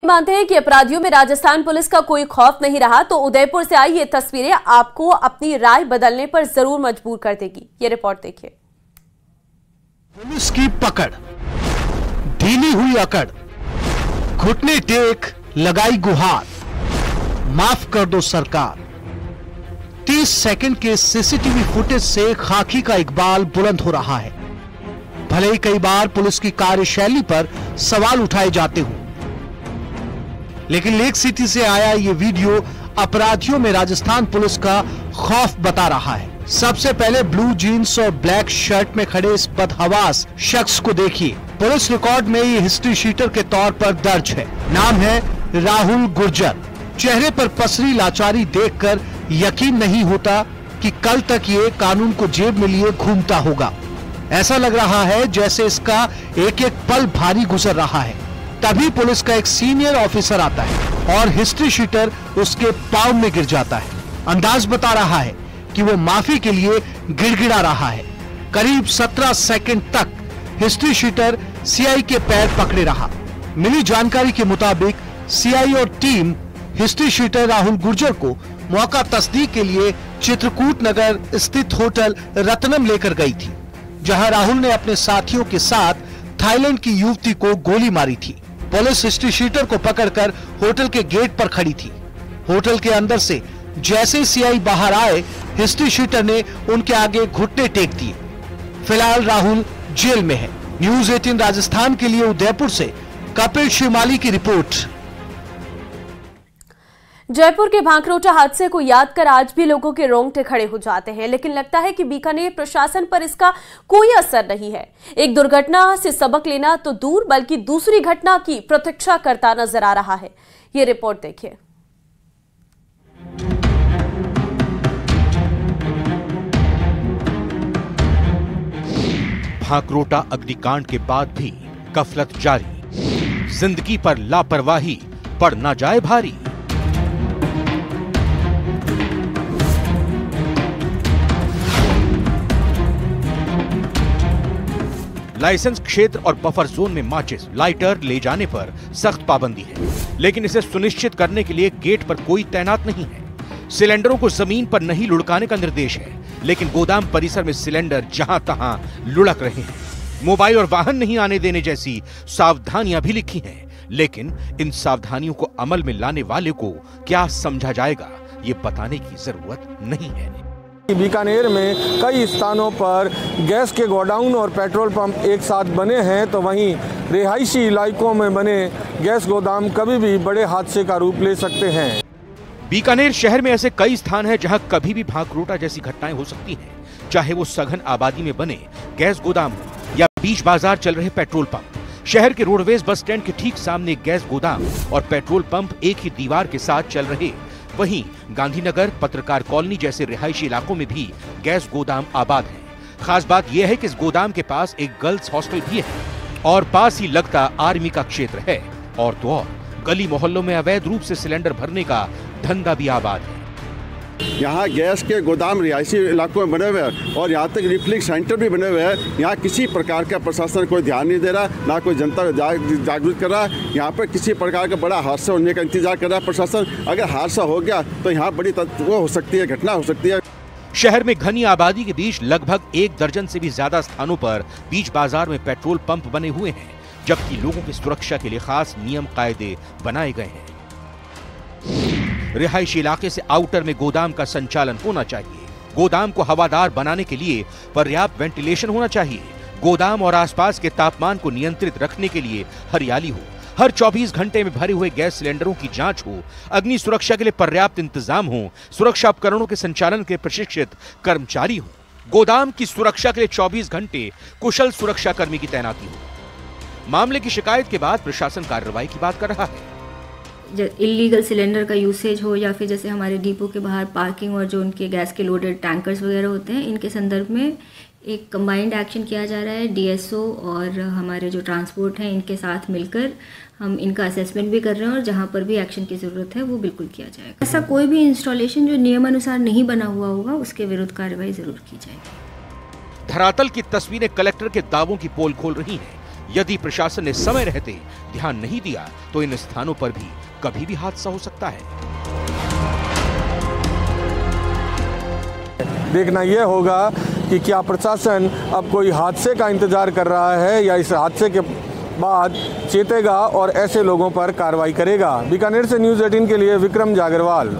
मानते हैं कि अपराधियों में राजस्थान पुलिस का कोई खौफ नहीं रहा, तो उदयपुर से आई ये तस्वीरें आपको अपनी राय बदलने पर जरूर मजबूर कर देगी। ये रिपोर्ट देखिए। पुलिस की पकड़, ढीली हुई अकड़, घुटने टेक लगाई गुहार, माफ कर दो सरकार। 30 सेकंड के सीसीटीवी फुटेज से खाकी का इकबाल बुलंद हो रहा है। भले ही कई बार पुलिस की कार्यशैली पर सवाल उठाए जाते हों, लेकिन लेक सिटी से आया ये वीडियो अपराधियों में राजस्थान पुलिस का खौफ बता रहा है। सबसे पहले ब्लू जीन्स और ब्लैक शर्ट में खड़े इस बदहवास शख्स को देखिए। पुलिस रिकॉर्ड में ये हिस्ट्री शीटर के तौर पर दर्ज है। नाम है राहुल गुर्जर। चेहरे पर पसरी लाचारी देखकर यकीन नहीं होता कि कल तक ये कानून को जेब में लिए घूमता होगा। ऐसा लग रहा है जैसे इसका एक एक पल भारी गुजर रहा है। तभी पुलिस का एक सीनियर ऑफिसर आता है और हिस्ट्री शीटर उसके पांव में गिर जाता है। अंदाज बता रहा है कि वो माफी के लिए गिड़गिड़ा रहा है। करीब 17 सेकंड तक हिस्ट्री शीटर सीआई के पैर पकड़े रहा। मिली जानकारी के मुताबिक सीआई और team history sheeter Rahul Gurjar को मौका तस्दीक के लिए चित्रकूट नगर स्थित होटल रत्नम लेकर गई थी, जहां राहुल ने अपने साथियों के साथ थाईलैंड की युवती को गोली मारी थी। पुलिस हिस्ट्री शीटर को पकड़कर होटल के गेट पर खड़ी थी। होटल के अंदर से जैसे सीआई बाहर आए, हिस्ट्री शीटर ने उनके आगे घुटने टेक दिए। फिलहाल राहुल जेल में है। न्यूज़ 18 राजस्थान के लिए उदयपुर से कपिल शिमाली की रिपोर्ट। जयपुर के भांकरोटा हादसे को याद कर आज भी लोगों के रोंगटे खड़े हो जाते हैं, लेकिन लगता है कि बीकानेर प्रशासन पर इसका कोई असर नहीं है। एक दुर्घटना से सबक लेना तो दूर, बल्कि दूसरी घटना की प्रतीक्षा करता नजर आ रहा है। ये रिपोर्ट देखिए। भांकरोटा अग्निकांड के बाद भी गफलत जारी, जिंदगी पर लापरवाही पड़ ना जाए भारी। लाइसेंस क्षेत्र और बफर जोन में माचिस, लाइटर ले जाने पर सख्त पाबंदी है, लेकिन इसे सुनिश्चित करने के लिए गेट पर कोई तैनात नहीं है। सिलेंडरों को जमीन पर नहीं लुढ़काने का निर्देश है, लेकिन गोदाम परिसर में सिलेंडर जहां तहां लुढ़क रहे हैं। मोबाइल और वाहन नहीं आने देने जैसी सावधानियां भी लिखी हैं, लेकिन इन सावधानियों को अमल में लाने वाले को क्या समझा जाएगा, ये बताने की जरूरत नहीं है। बीकानेर में कई स्थानों पर गैस के गोडाउन और पेट्रोल पंप एक साथ बने हैं, तो वहीं रिहायशी इलाकों में बने गैस गोदाम कभी भी बड़े हादसे का रूप ले सकते हैं। बीकानेर शहर में ऐसे कई स्थान हैं जहां कभी भी भांकरोटा जैसी घटनाएं हो सकती हैं, चाहे वो सघन आबादी में बने गैस गोदाम या बीच बाजार चल रहे पेट्रोल पंप। शहर के रोडवेज बस स्टैंड के ठीक सामने गैस गोदाम और पेट्रोल पंप एक ही दीवार के साथ चल रहे। वहीं गांधीनगर, पत्रकार कॉलोनी जैसे रिहायशी इलाकों में भी गैस गोदाम आबाद है। खास बात यह है कि इस गोदाम के पास एक गर्ल्स हॉस्टल भी है और पास ही लगता आर्मी का क्षेत्र है, और तो और गली मोहल्लों में अवैध रूप से सिलेंडर भरने का धंधा भी आबाद है। यहाँ गैस के गोदाम रिहायशी इलाकों में बने हुए हैं और यहाँ तक रिफिलिंग सेंटर भी बने हुए हैं। यहाँ किसी प्रकार का प्रशासन कोई ध्यान नहीं दे रहा, ना कोई जनता को जागरूक कर रहा है। यहाँ पर किसी प्रकार का बड़ा हादसा होने का इंतजार कर रहा है प्रशासन। अगर हादसा हो गया तो यहाँ बड़ी वो हो सकती है, घटना हो सकती है। शहर में घनी आबादी के बीच लगभग 1 दर्जन से भी ज्यादा स्थानों पर बीच बाजार में पेट्रोल पंप बने हुए हैं, जबकि लोगों की सुरक्षा के लिए खास नियम कायदे बनाए गए हैं। रिहायशी इलाके से आउटर में गोदाम का संचालन होना चाहिए। गोदाम को हवादार बनाने के लिए पर्याप्त वेंटिलेशन होना चाहिए। गोदाम और आसपास के तापमान को नियंत्रित रखने के लिए हरियाली हो। हर 24 घंटे में भरे हुए गैस सिलेंडरों की जांच हो। अग्नि सुरक्षा के लिए पर्याप्त इंतजाम हो। सुरक्षा उपकरणों के संचालन के प्रशिक्षित कर्मचारी हो। गोदाम की सुरक्षा के लिए 24 घंटे कुशल सुरक्षा कर्मी की तैनाती हो। मामले की शिकायत के बाद प्रशासन कार्रवाई की बात कर रहा है। इलीगल सिलेंडर का यूसेज हो या फिर जैसे हमारे डिपो के बाहर पार्किंग और जो उनके गैस के लोडेड टैंकर्स वगैरह होते हैं, इनके संदर्भ में एक कंबाइंड एक्शन किया जा रहा है। डीएसओ और हमारे जो ट्रांसपोर्ट हैं, इनके साथ मिलकर हम इनका असेसमेंट भी कर रहे हैं और जहां पर भी एक्शन की ज़रूरत है वो बिल्कुल किया जाएगा। ऐसा कोई भी इंस्टॉलेशन जो नियमानुसार नहीं बना हुआ होगा उसके विरुद्ध कार्रवाई ज़रूर की जाएगी। धरातल की तस्वीरें कलेक्टर के दावों की पोल खोल रही हैं। यदि प्रशासन ने समय रहते ध्यान नहीं दिया तो इन स्थानों पर भी कभी भी हादसा हो सकता है। देखना यह होगा कि क्या प्रशासन अब कोई हादसे का इंतजार कर रहा है या इस हादसे के बाद चेतेगा और ऐसे लोगों पर कार्रवाई करेगा। बीकानेर से न्यूज़ 18 के लिए विक्रम जागरवाल।